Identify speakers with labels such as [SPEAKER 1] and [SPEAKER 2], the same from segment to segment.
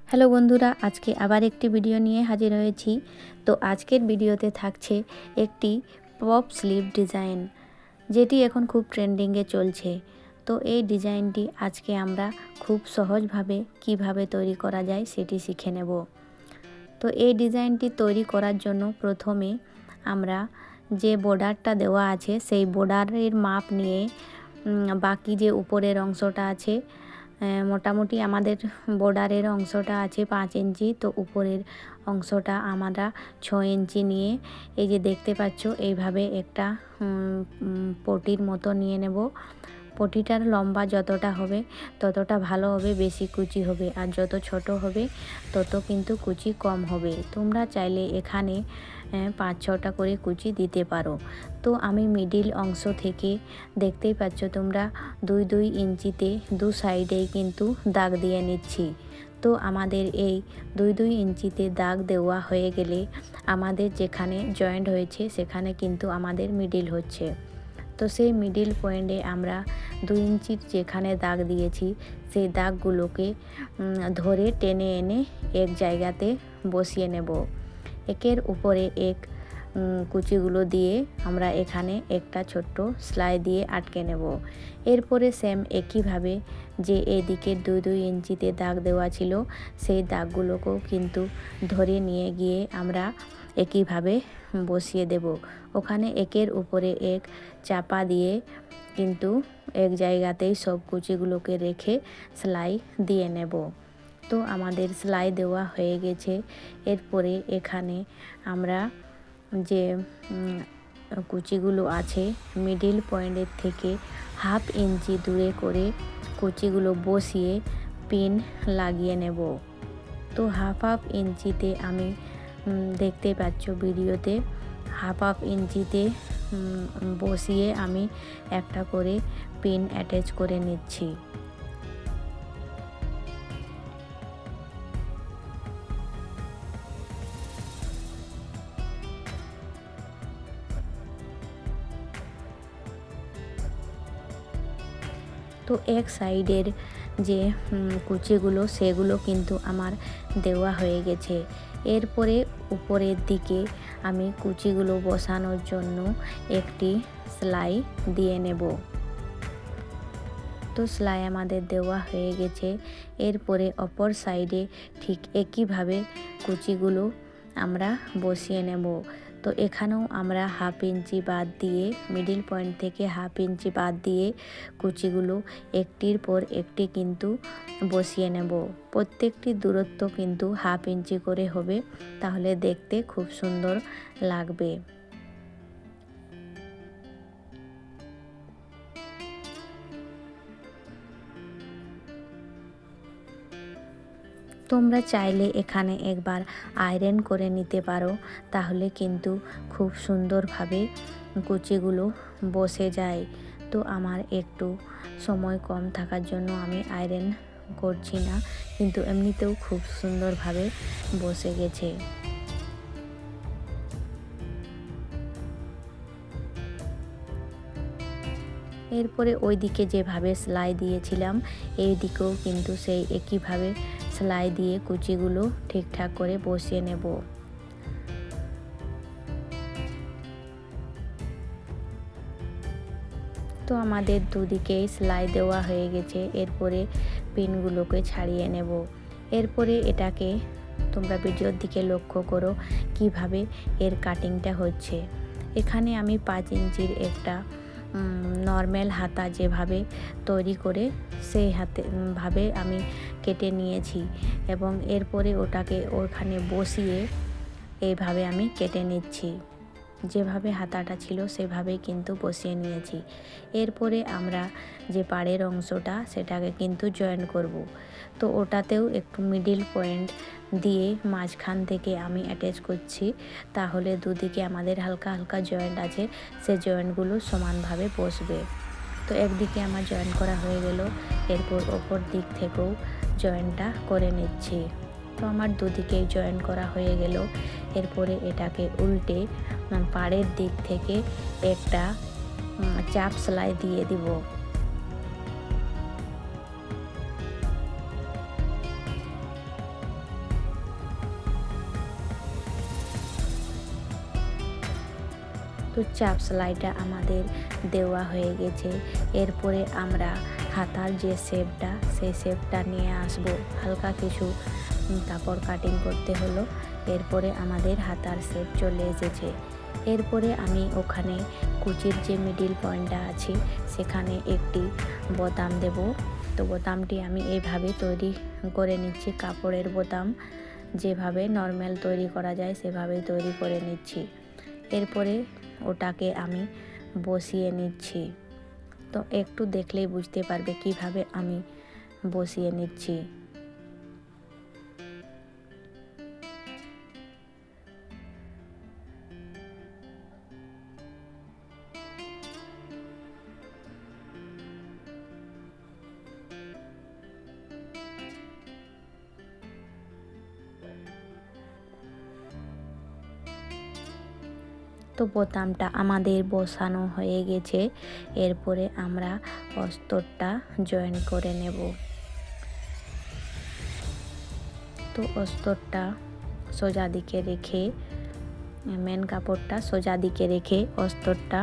[SPEAKER 1] Hello বন্ধুরা, আজকে আবার একটি ভিডিও নিয়ে হাজির হয়েছি। তো আজকের ভিডিওতে থাকছে একটি পপ স্লিভ ডিজাইন, যেটি এখন খুব ট্রেন্ডিংয়ে চলছে। তো এই ডিজাইনটি আজকে আমরা খুব সহজভাবে কিভাবে তৈরি করা যায় সেটি শিখে নেব। তো এই ডিজাইনটি তৈরি করার জন্য প্রথমে আমরা যে বর্ডারটা দেওয়া আছে সেই বর্ডারের মাপ নিয়ে বাকি যে উপরের অংশটা আছে, মোটামুটি আমাদের বর্ডারের অংশটা আছে 5 ইঞ্চি, তো উপরের অংশটা আমরা 6 ইঞ্চি নিয়ে এই যে দেখতে পাচ্ছ এইভাবে একটা পটির মতো নিয়ে নেব। পটিটার লম্বা যতটা হবে ততটা ভালো হবে, বেশি কুচি হবে, আর যত ছোট হবে তত কিন্তু কুচি কম হবে। তোমরা চাইলে এখানে 5-6টা করে কুচি দিতে পারো। তো আমি মিডিল অংশ থেকে দেখতেই পাচ্ছ তোমরা 2-2 ইঞ্চিতে দু সাইডেই কিন্তু দাগ দিয়ে নিচ্ছি। তো আমাদের এই 2-2 ইঞ্চিতে দাগ দেওয়া হয়ে গেলে আমাদের যেখানে জয়েন্ট হয়েছে সেখানে কিন্তু আমাদের মিডিল হচ্ছে। তো সেই মিডিল পয়েন্টে আমরা 2 ইঞ্চির যেখানে দাগ দিয়েছি সেই দাগগুলোকে ধরে টেনে এনে এক জায়গাতে বসিয়ে নেব। একের উপরে এক কুচিগুলো দিয়ে আমরা এখানে একটা ছোট্ট সেলাই দিয়ে আটকে নেব। এরপরে সেম একইভাবে যে এদিকে 2-2 ইঞ্চিতে দাগ দেওয়া ছিল সেই দাগগুলোকেও কিন্তু ধরে নিয়ে গিয়ে আমরা একইভাবে বসিয়ে দেব। ওখানে একের উপরে এক চাপা দিয়ে কিন্তু এক জায়গাতেই সব কুচিগুলোকে রেখে সেলাই দিয়ে নেব। তো আমাদের সেলাই দেওয়া হয়ে গেছে। এরপরে এখানে আমরা যে কুচিগুলো আছে মিডিল পয়েন্টের থেকে 1/2 ইঞ্চি দূরে করে কুচিগুলো বসিয়ে পিন লাগিয়ে নেব। তো 1/2 ইঞ্চিতে আমি দেখতে পাচ্ছ ভিডিওতে 1/2 ইঞ্চিতে বসিয়ে আমি একটা করে পিন অ্যাটাচ করে নিচ্ছি। তো এক সাইডের যে কুচিগুলো সেগুলো কিন্তু আমার দেওয়া হয়ে গেছে। এরপরে উপরের দিকে আমি কুচিগুলো বসানোর জন্য একটি সেলাই দিয়ে নেব। তো সেলাই আমাদের দেওয়া হয়ে গেছে। এরপরে অপর সাইডে ঠিক একইভাবে কুচিগুলো আমরা বসিয়ে নেব। তো এখানেও আমরা 1/2 ইঞ্চি বাদ দিয়ে মিডিল পয়েন্ট থেকে 1/2 ইঞ্চি বাদ দিয়ে কুচিগুলো একটির পর একটি কিন্তু বসিয়ে নেব। প্রত্যেকটি দূরত্ব কিন্তু 1/2 ইঞ্চি করে হবে, তাহলে দেখতে খুব সুন্দর লাগবে। তোমরা চাইলে এখানে একবার আয়রন করে নিতে পারো, তাহলে কিন্তু খুব সুন্দরভাবে কুচিগুলো বসে যায়। তো আমার একটু সময় কম থাকার জন্য আমি আয়রন করছি না, কিন্তু এমনিতেও খুব সুন্দরভাবে বসে গেছে। এরপরে ওই দিকে যেভাবে সেলাই দিয়েছিলাম এই দিকেও কিন্তু সেই একইভাবে সেলাই দিয়ে কুচিগুলো ঠিকঠাক করে বসিয়ে নেব। তো আমাদের দুদিকেই সেলাই দেওয়া হয়ে গেছে। এরপরে পিনগুলোকে ছাড়িয়ে নেব। এরপরে এটাকে তোমরা ভিডিওর দিকে লক্ষ্য করো কিভাবে এর কাটিংটা হচ্ছে। এখানে আমি 5 ইঞ্চির একটা নর্মাল হাতা যেভাবে তৈরি করে সেই ভাবে আমি কেটে নিয়েছি এবং এরপরে ওটাকে ওখানে বসিয়ে এইভাবে আমি কেটে নিচ্ছি। যেভাবে হাতাটা ছিল সেভাবেই কিন্তু বসিয়ে নিয়েছি। এরপরে আমরা যে পাড়ের অংশটা সেটাকে কিন্তু জয়েন করব। তো ওটাতেও একটু মিডিল পয়েন্ট দিয়ে মাঝখান থেকে আমি অ্যাটাচ করছি, তাহলে দুদিকে আমাদের হালকা হালকা জয়েন্ট আছে, সে জয়েন্টগুলো সমানভাবে বসবে। তো একদিকে আমার জয়েন করা হয়ে গেল, এরপর অপর দিক থেকেও জয়েনটা করে নিচ্ছি। তো আমার দুদিকেই জয়েন করা হয়ে গেল। এরপরে এটাকে উল্টে পাড়ের দিক থেকে একটা চাপ সেলাই দিয়ে দিব। তো চাপ সেলাইটা আমাদের দেওয়া হয়ে গেছে। এরপরে আমরা হাতার যে শেপটা, সেই শেপটা নিয়ে আসবো। হালকা কিছু কাপড় কাটিং করতে হলো। এরপরে আমাদের হাতার শেপ চলে এসেছে। এরপরে আমি ওখানে কুচির যে মিডিল পয়েন্টটা আছে সেখানে একটি বোতাম দেব। তো বোতামটি আমি এইভাবে তৈরি করে নিচ্ছি, কাপড়ের বোতাম যেভাবে নর্মাল তৈরি করা যায় সেভাবেই তৈরি করে নিচ্ছি। এরপরে ওটাকে আমি বসিয়ে নিচ্ছি। তো একটু দেখলেই বুঝতে পারবে কিভাবে আমি বসিয়ে নিচ্ছি। তো বোতামটা আমাদের বসানো হয়ে গেছে। এরপরে আমরা অস্তরটা জয়েন করে নেব। তো অস্তরটা সোজা দিকে রেখে, মেন কাপড়টা সোজা দিকে রেখে অস্তরটা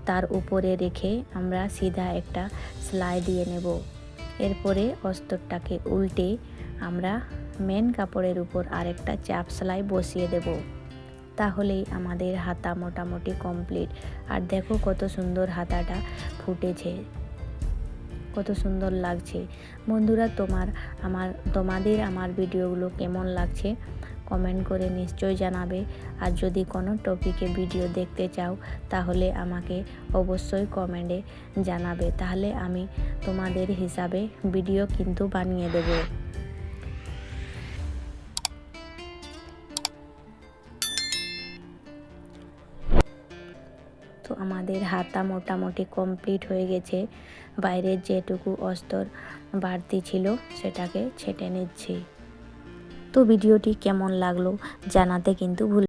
[SPEAKER 1] তার উপরে রেখে আমরা সিধা একটা সেলাই দিয়ে নেব। এরপরে অস্তরটাকে উল্টে আমরা মেন কাপড়ের উপর আরেকটা চাপ সেলাই বসিয়ে দেব। তাহলেই আমাদের হাতা মোটামুটি কমপ্লিট। আর দেখো কত সুন্দর হাতাটা ফুটেছে, কত সুন্দর লাগছে। বন্ধুরা, তোমাদের আমার ভিডিওগুলো কেমন লাগছে কমেন্ট করে নিশ্চয়ই জানাবে। আর যদি কোনো টপিকে ভিডিও দেখতে চাও তাহলে আমাকে অবশ্যই কমেন্টে জানাবে, তাহলে আমি তোমাদের হিসাবে ভিডিও কিন্তু বানিয়ে দেব। তো আমাদের হাতা মোটামুটি কমপ্লিট হয়ে গেছে। বাইরের যেটুকু অস্তর বাড়তি ছিল সেটাকে ছেটে নিচ্ছি। তো ভিডিওটি কেমন লাগলো জানাতে কিন্তু ভুল